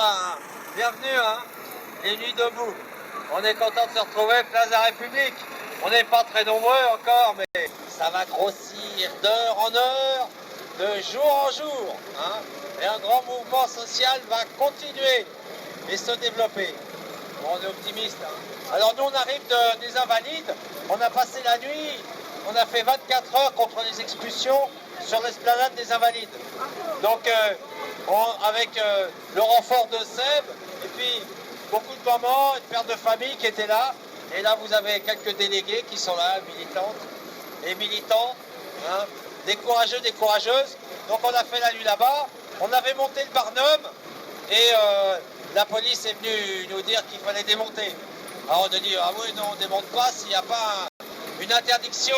ben, bienvenue, hein, les Nuits debout. On est content de se retrouver place de la République. On n'est pas très nombreux encore, mais ça va grossir d'heure en heure, de jour en jour. Hein, et un grand mouvement social va continuer et se développer. Bon, on est optimiste. Hein. Alors nous, on arrive des Invalides. On a passé la nuit, on a fait 24 heures contre les expulsions sur l'esplanade des Invalides. Donc, avec le renfort de Seb, et puis beaucoup de mamans et de pères de famille qui étaient là. Et là, vous avez quelques délégués qui sont là, militantes et militants, hein, des courageux, des courageuses. Donc, on a fait la nuit là-bas. On avait monté le Barnum et la police est venue nous dire qu'il fallait démonter. Alors, on a dit, ah oui, non, on ne démonte pas s'il n'y a pas une interdiction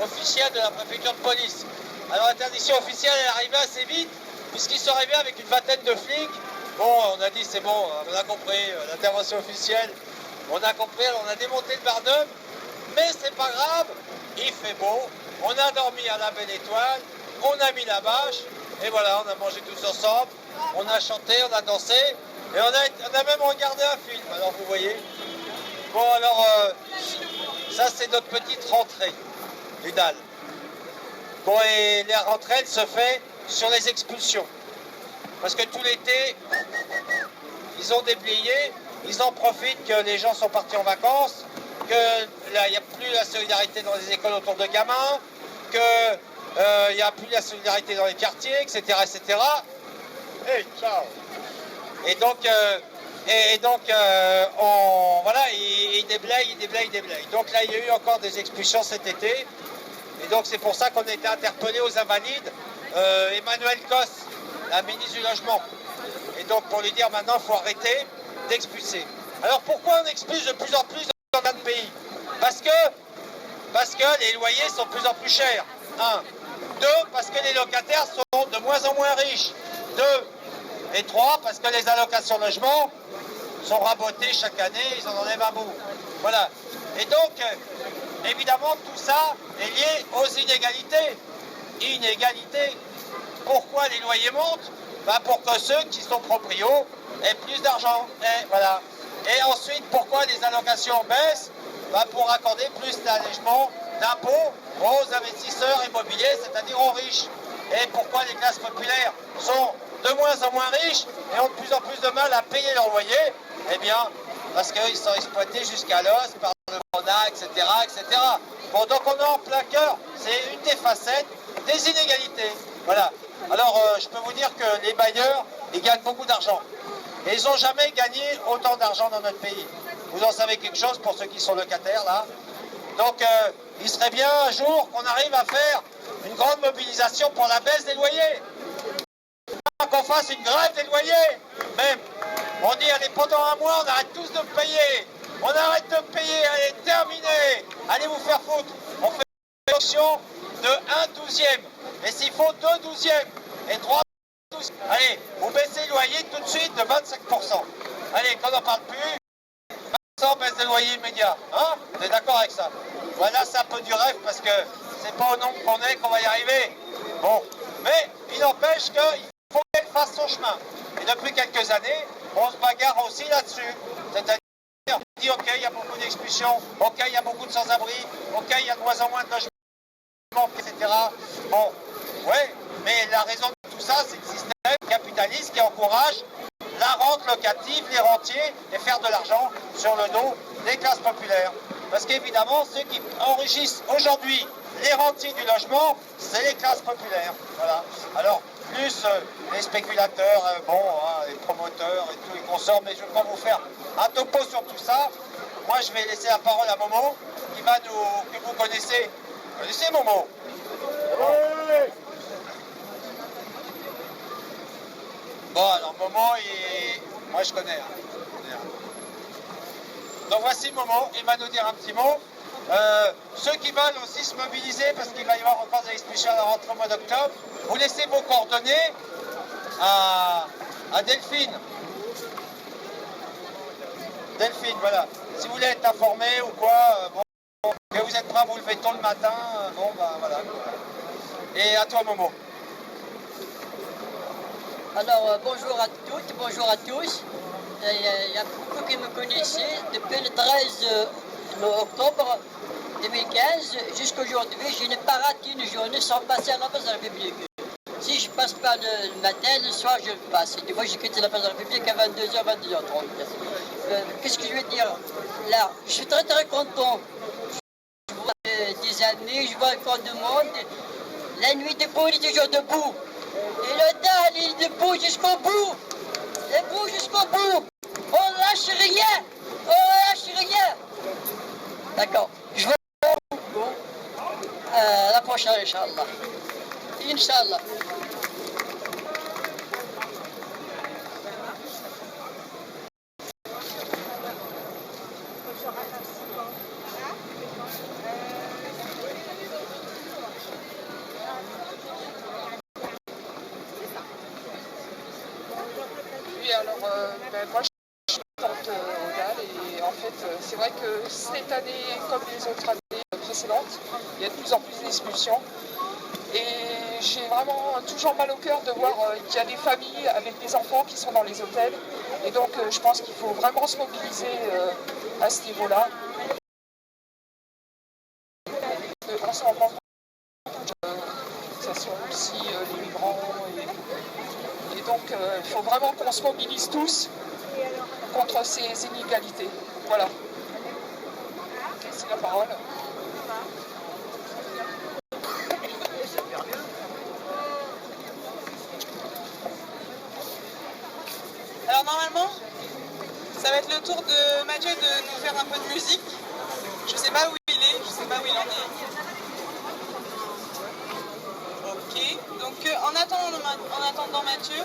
officielle de la préfecture de police. Alors, l'interdiction officielle est arrivée assez vite, puisqu'ils sont arrivés avec une vingtaine de flics. Bon, on a dit, c'est bon, on a compris, l'intervention officielle, on a compris, on a démonté le Barnum, mais c'est pas grave, il fait beau, on a dormi à la Belle Étoile, on a mis la bâche, et voilà, on a mangé tous ensemble, on a chanté, on a dansé, et on a même regardé un film, alors vous voyez. Bon, alors, ça c'est notre petite rentrée du DAL. Bon, et la rentrée, elle se fait sur les expulsions. Parce que tout l'été, ils ont déblayé, ils en profitent que les gens sont partis en vacances, qu'il n'y a plus la solidarité dans les écoles autour de gamins, qu'il n'y a plus la solidarité dans les quartiers, etc. etc. Hey, ciao. Et donc, voilà, ils déblayent. Donc là, il y a eu encore des expulsions cet été. Et donc c'est pour ça qu'on a été interpellés aux Invalides. Emmanuel Cos, la ministre du Logement. Et donc pour lui dire maintenant, il faut arrêter d'expulser. Alors pourquoi on expulse de plus en plus dans notre pays? Parce que les loyers sont de plus en plus chers. 1. 2. Parce que les locataires sont de moins en moins riches. 2. Et 3. Parce que les allocations logement sont rabotées chaque année, ils en enlèvent un bout. Voilà. Et donc, évidemment, tout ça est lié aux inégalités. Inégalités. Pourquoi les loyers montent? Ben pour que ceux qui sont proprios aient plus d'argent. Et voilà. Et ensuite, pourquoi les allocations baissent? Ben pour accorder plus d'allègement d'impôts aux investisseurs immobiliers, c'est-à-dire aux riches. Et pourquoi les classes populaires sont de moins en moins riches et ont de plus en plus de mal à payer leur loyer? Eh bien, parce qu'ils sont exploités jusqu'à l'os par le mandat, etc., etc. Bon, donc on est en plein cœur. C'est une des facettes des inégalités. Voilà. Alors, je peux vous dire que les bailleurs, ils gagnent beaucoup d'argent. Et ils n'ont jamais gagné autant d'argent dans notre pays. Vous en savez quelque chose pour ceux qui sont locataires, là? Donc, il serait bien un jour qu'on arrive à faire une grande mobilisation pour la baisse des loyers. Qu'on fasse une grève des loyers, même. On dit, allez, pendant un mois, on arrête tous de payer. On arrête de payer, allez, terminé. Allez vous faire foutre. On fait une réduction de 1/12. Et s'il faut 2/12 et 3/12. Allez, vous baissez le loyer tout de suite de 25%. Allez, quand on n'en parle plus, 20% baisse des loyers immédiats. Hein? Vous êtes d'accord avec ça? Voilà, c'est un peu du rêve parce que c'est pas au nombre qu'on est qu'on va y arriver. Bon, mais il n'empêche qu'il faut qu'elle fasse son chemin. Et depuis quelques années, on se bagarre aussi là-dessus. C'est-à-dire, on dit, ok, il y a beaucoup d'expulsions, ok, il y a beaucoup de sans-abri, ok, il y a de moins en moins de logements, etc. Bon, ouais, mais la raison de tout ça, c'est le système capitaliste qui encourage la rente locative, les rentiers, et faire de l'argent sur le dos des classes populaires. Parce qu'évidemment, ceux qui enrichissent aujourd'hui les rentiers du logement, c'est les classes populaires. Voilà. Alors, plus les spéculateurs, les promoteurs et tout, les consorts, mais je ne vais pas vous faire un topo sur tout ça. Moi, je vais laisser la parole à Momo, que vous connaissez. Vous connaissez Momo? Oui. Bon, alors Momo, moi je connais. Donc voici Momo, il va nous dire un petit mot. Ceux qui veulent aussi se mobiliser, parce qu'il va y avoir encore des expulsions à la rentrée au mois d'octobre, vous laissez vos coordonnées à Delphine. Delphine, voilà. Si vous voulez être informé ou quoi, que vous êtes prêt à vous lever tôt le matin, voilà. Et à toi Momo. Alors, bonjour à toutes, bonjour à tous. Il y a beaucoup qui me connaissaient. Depuis le 13 octobre 2015 jusqu'à aujourd'hui, je n'ai pas raté une journée sans passer à la place de la République. Si je passe pas le matin, le soir je le passe. Des fois j'ai quitté la place de la République à 22h, 22h30. Qu'est-ce que je veux dire? Là, je suis très très content. Je vois des amis, je vois encore du monde. La nuit debout, il est toujours debout. Et le dalle, il est debout jusqu'au bout. Debout jusqu'au bout. On lâche rien. On lâche rien. D'accord. Je vous beaucoup. À la prochaine, Inch'Allah. Inch'Allah. Oui, alors moi je suis contente au GAL et en fait c'est vrai que cette année comme les autres années précédentes, il y a de plus en plus d'expulsions et j'ai vraiment toujours mal au cœur de voir qu'il y a des familles avec des enfants qui sont dans les hôtels et donc je pense qu'il faut vraiment se mobiliser à ce niveau-là. On s'en rend compte que ce soit aussi les migrants et donc il faut vraiment qu'on se mobilise tous contre ces inégalités. Voilà. C'est la parole. Alors normalement, ça va être le tour de Mathieu de nous faire un peu de musique. Je sais pas où il est, je sais pas où il en est. Ok, donc en attendant Mathieu,